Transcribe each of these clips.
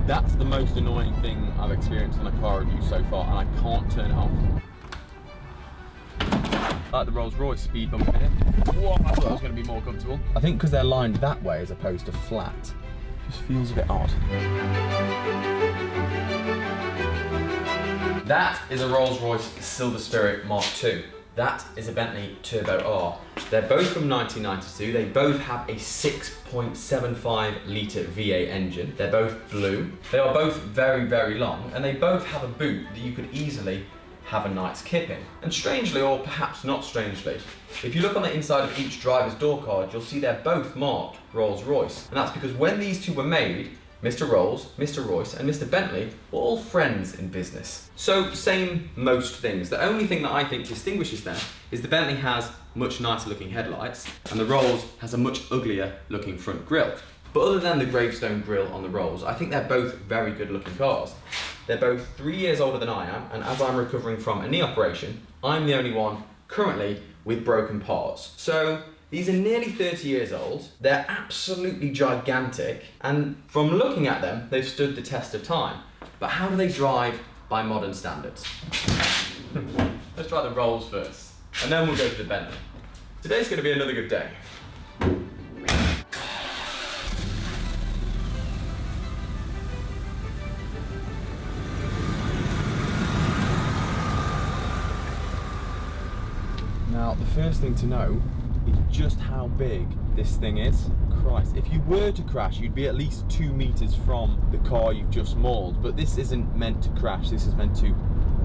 That's the most annoying thing I've experienced on a car review so far, and I can't turn it off. Like the Rolls Royce speed bump here. Whoa, I thought that was going to be more comfortable. I think because they're lined that way as opposed to flat, it just feels a bit odd. That is a Rolls Royce Silver Spirit Mark II. That is a Bentley Turbo R. They're both from 1992. They both have a 6.75 litre V8 engine. They're both blue. They are both very, very long, and they both have a boot that you could easily have a night's kip in. And strangely, or perhaps not strangely, if you look on the inside of each driver's door card, you'll see they're both marked Rolls Royce. And that's because when these two were made, Mr. Rolls, Mr. Royce and Mr. Bentley were all friends in business. So same most things. The only thing that I think distinguishes them is the Bentley has much nicer looking headlights and the Rolls has a much uglier looking front grille. But other than the gravestone grille on the Rolls, I think they're both very good looking cars. They're both 3 years older than I am, and as I'm recovering from a knee operation, I'm the only one currently with broken parts. So these are nearly 30 years old, they're absolutely gigantic, and from looking at them, they've stood the test of time. But how do they drive by modern standards? Let's try the Rolls first, and then we'll go to the Bentley. Today's going to be another good day. Now, the first thing to know is just how big this thing is. Christ, if you were to crash, you'd be at least 2 meters from the car you've just mauled. But this isn't meant to crash, this is meant to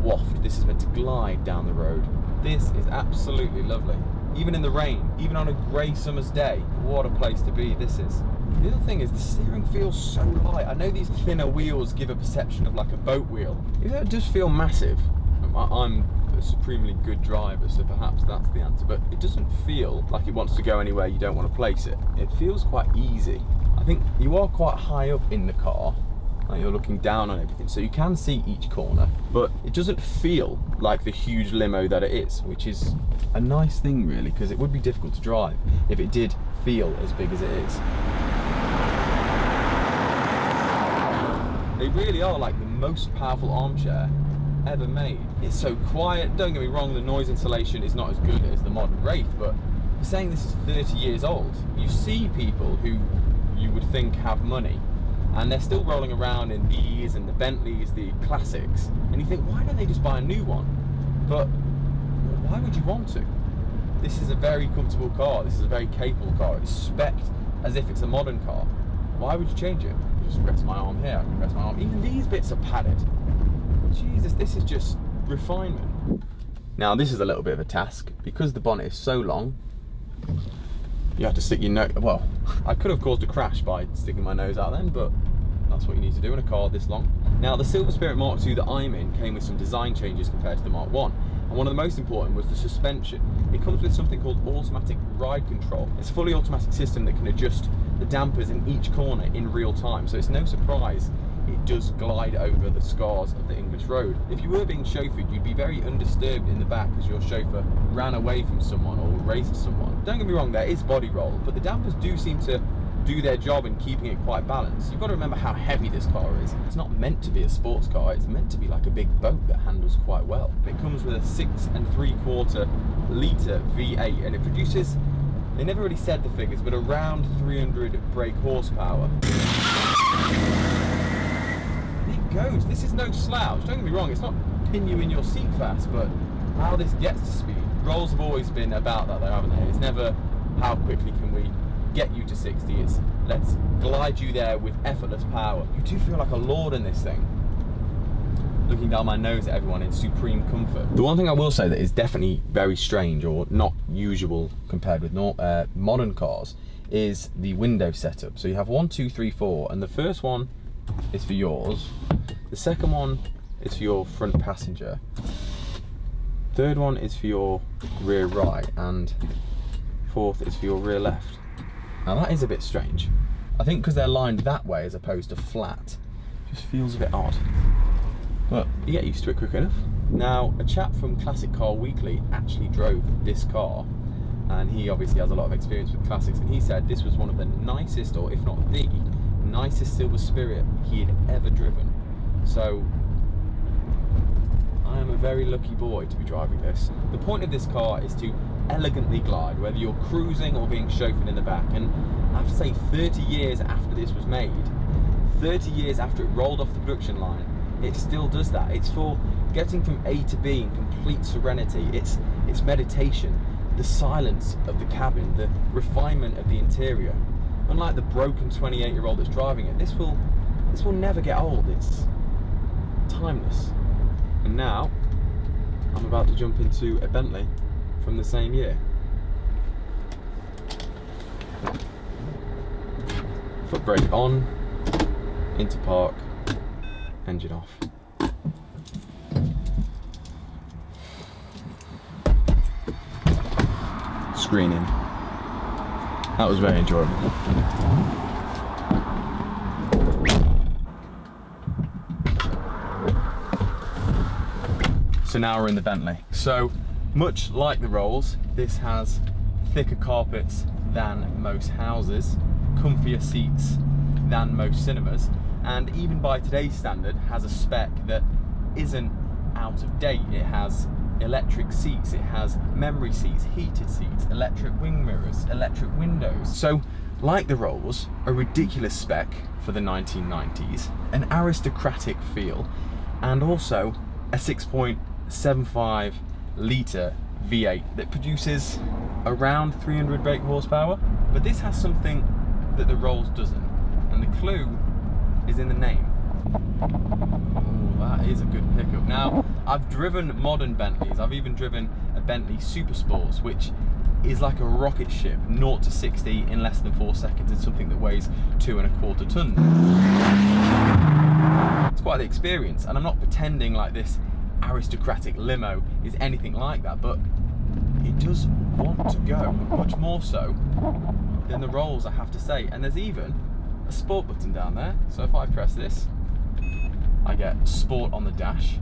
waft, this is meant to glide down the road. This is absolutely lovely. Even in the rain, even on a grey summer's day, what a place to be this is. The other thing is the steering feels so light. I know these thinner wheels give a perception of like a boat wheel. It does feel massive. I'm a supremely good driver, so perhaps that's the answer, but it doesn't feel like it wants to go anywhere you don't want to place it. It feels quite easy. I think you are quite high up in the car, like you're looking down on everything, so you can see each corner, but it doesn't feel like the huge limo that it is, which is a nice thing really, because it would be difficult to drive if it did feel as big as it is. They really are like the most powerful armchair ever made. It's so quiet, don't get me wrong, the noise insulation is not as good as the modern Wraith, but for saying this is 30 years old, you see people who you would think have money and they're still rolling around in these and the Bentleys, the classics, and you think, why don't they just buy a new one? But why would you want to? This is a very comfortable car, this is a very capable car, it's spec'd as if it's a modern car. Why would you change it? Just rest my arm here, I can rest my arm. Even these bits are padded. Jesus, this is just refinement. Now this is a little bit of a task. Because the bonnet is so long, you have to stick your nose, well, I could have caused a crash by sticking my nose out then, but that's what you need to do in a car this long. Now the Silver Spirit Mark II that I'm in came with some design changes compared to the Mark I, and one of the most important was the suspension. It comes with something called automatic ride control. It's a fully automatic system that can adjust the dampers in each corner in real time, so it's no surprise it does glide over the scars of the English road. If you were being chauffeured, you'd be very undisturbed in the back as your chauffeur ran away from someone or raced someone. Don't get me wrong, there is body roll, but the dampers do seem to do their job in keeping it quite balanced. You've got to remember how heavy this car is. It's not meant to be a sports car, it's meant to be like a big boat that handles quite well. It comes with a 6.75 litre V8 and it produces, they never really said the figures, but around 300 brake horsepower. Goes. This is no slouch, don't get me wrong, it's not pin you in your seat fast, but how this gets to speed. Rolls have always been about that though, haven't they? It's never how quickly can we get you to 60, it's let's glide you there with effortless power. You do feel like a lord in this thing. Looking down my nose at everyone in supreme comfort. The one thing I will say that is definitely very strange or not usual compared with modern cars is the window setup. So you have 1, 2, 3, 4, and the first one is for yours. The second one is for your front passenger. Third one is for your rear right, and fourth is for your rear left. Now that is a bit strange. I think because they're lined that way as opposed to flat, it just feels a bit odd. But you get used to it quick enough. Now, a chap from Classic Car Weekly actually drove this car, and he obviously has a lot of experience with classics, and he said this was one of the nicest, or if not the nicest Silver Spirit he had ever driven. So I am a very lucky boy to be driving this. The point of this car is to elegantly glide, whether you're cruising or being chauffeured in the back. And I have to say, 30 years after this was made, 30 years after it rolled off the production line, it still does that. It's for getting from A to B in complete serenity. It's meditation, the silence of the cabin, the refinement of the interior. Unlike the broken 28-year-old that's driving it, this will never get old. It's timeless. And now I'm about to jump into a Bentley from the same year. Foot brake on, into park, engine off. Screening. That was very enjoyable. So now we're in the Bentley. So much like the Rolls, this has thicker carpets than most houses, comfier seats than most cinemas, and even by today's standard has a spec that isn't out of date. It has electric seats, it has memory seats, heated seats, electric wing mirrors, electric windows. So like the Rolls, a ridiculous spec for the 1990s, an aristocratic feel, and also a 6.75 litre V8 that produces around 300 brake horsepower. But this has something that the Rolls doesn't, and the clue is in the name. Oh, that is a good pickup. Now, I've driven modern Bentleys. I've even driven a Bentley Super Sports, which is like a rocket ship, 0 to 60 in less than 4 seconds, in something that weighs 2.25 tons. It's quite the experience, and I'm not pretending like this aristocratic limo is anything like that, but it does want to go, much more so than the Rolls, I have to say. And there's even a sport button down there, so if I press this, I get sport on the dash,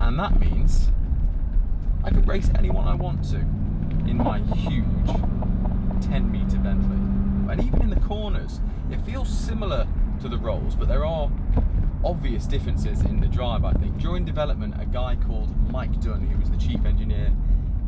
and that means I could race anyone I want to in my huge 10-metre Bentley. And even in the corners, it feels similar to the Rolls, but there are obvious differences in the drive, I think. During development, a guy called Mike Dunn, who was the chief engineer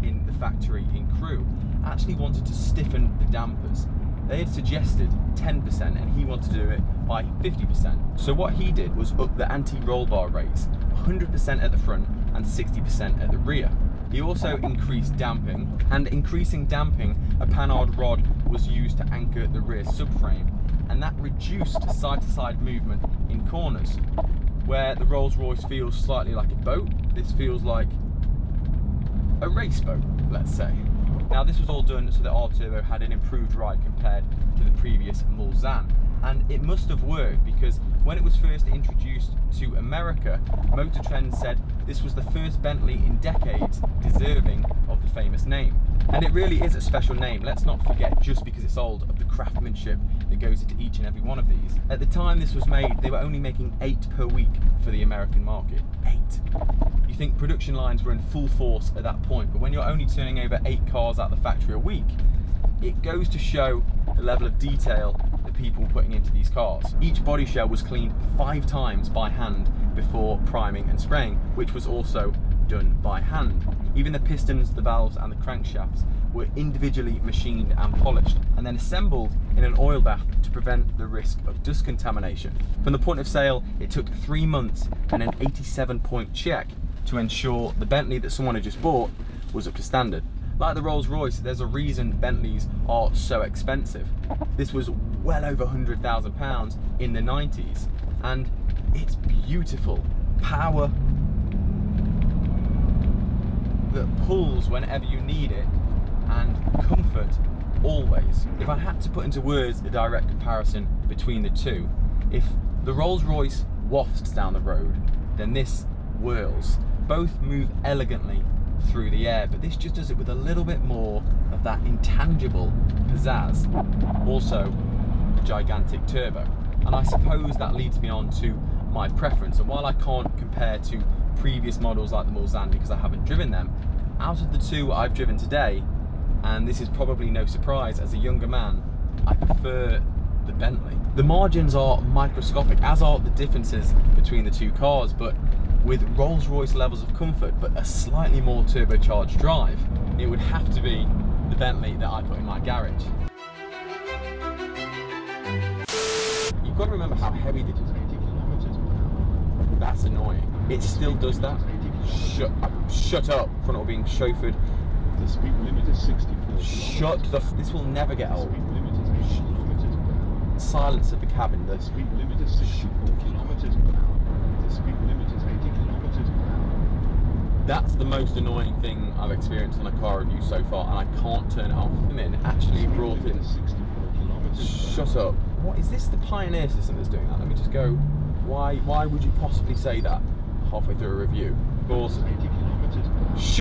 in the factory in Crewe, actually wanted to stiffen the dampers. They had suggested 10% and he wanted to do it by 50%. So what he did was up the anti-roll bar rates, 100% at the front and 60% at the rear. He also increased damping, and increasing damping, a panhard rod was used to anchor the rear subframe, and that reduced side-to-side movement in corners. Where the Rolls Royce feels slightly like a boat, this feels like a race boat, let's say. Now, this was all done so the R Turbo had an improved ride compared to the previous Mulsanne, and it must have worked, because when it was first introduced to America, Motor Trend said this was the first Bentley in decades deserving of the famous name. And it really is a special name. Let's not forget, just because it's old, of the craftsmanship that goes into each and every one of these. At the time this was made, they were only making 8 per week for the American market. 8. You think production lines were in full force at that point, but when you're only turning over 8 cars out the factory a week, it goes to show the level of detail that people were putting into these cars. Each body shell was cleaned 5 times by hand before priming and spraying, which was also done by hand. Even the pistons, the valves and the crankshafts were individually machined and polished, and then assembled in an oil bath to prevent the risk of dust contamination. From the point of sale, it took 3 months and an 87-point check to ensure the Bentley that someone had just bought was up to standard. Like the Rolls Royce, there's a reason Bentleys are so expensive. This was well over £100,000 in the 90s, and it's beautiful. Power that pulls whenever you need it, and comfort always. If I had to put into words the direct comparison between the two, if the Rolls Royce wafts down the road, then this whirls. Both move elegantly through the air, but this just does it with a little bit more of that intangible pizzazz. Also, a gigantic turbo. And I suppose that leads me on to my preference. And while I can't compare to previous models like the Mulsanne because I haven't driven them, out of the two I've driven today, and this is probably no surprise as a younger man, I prefer the Bentley. The margins are microscopic, as are the differences between the two cars, but with Rolls Royce levels of comfort, but a slightly more turbocharged drive, it would have to be the Bentley that I put in my garage. You've got to remember how heavy it is. That's annoying. It still does that. Shut up, front of being chauffeured. The speed limit is 64 This will never get old. The speed limit is 80 kilometers per hour. Silence of the cabin. The speed limit is 64 kilometers per hour. The speed limit is 80 kilometers per hour. That's the most annoying thing I've experienced on a car review so far, and I can't turn it off. I mean, actually brought in. 64 kilometers. Shut up. What is this? The Pioneer system that's doing that? Let me just go. Why would you possibly say that halfway through a review? Of course. 80 kilometers per hour.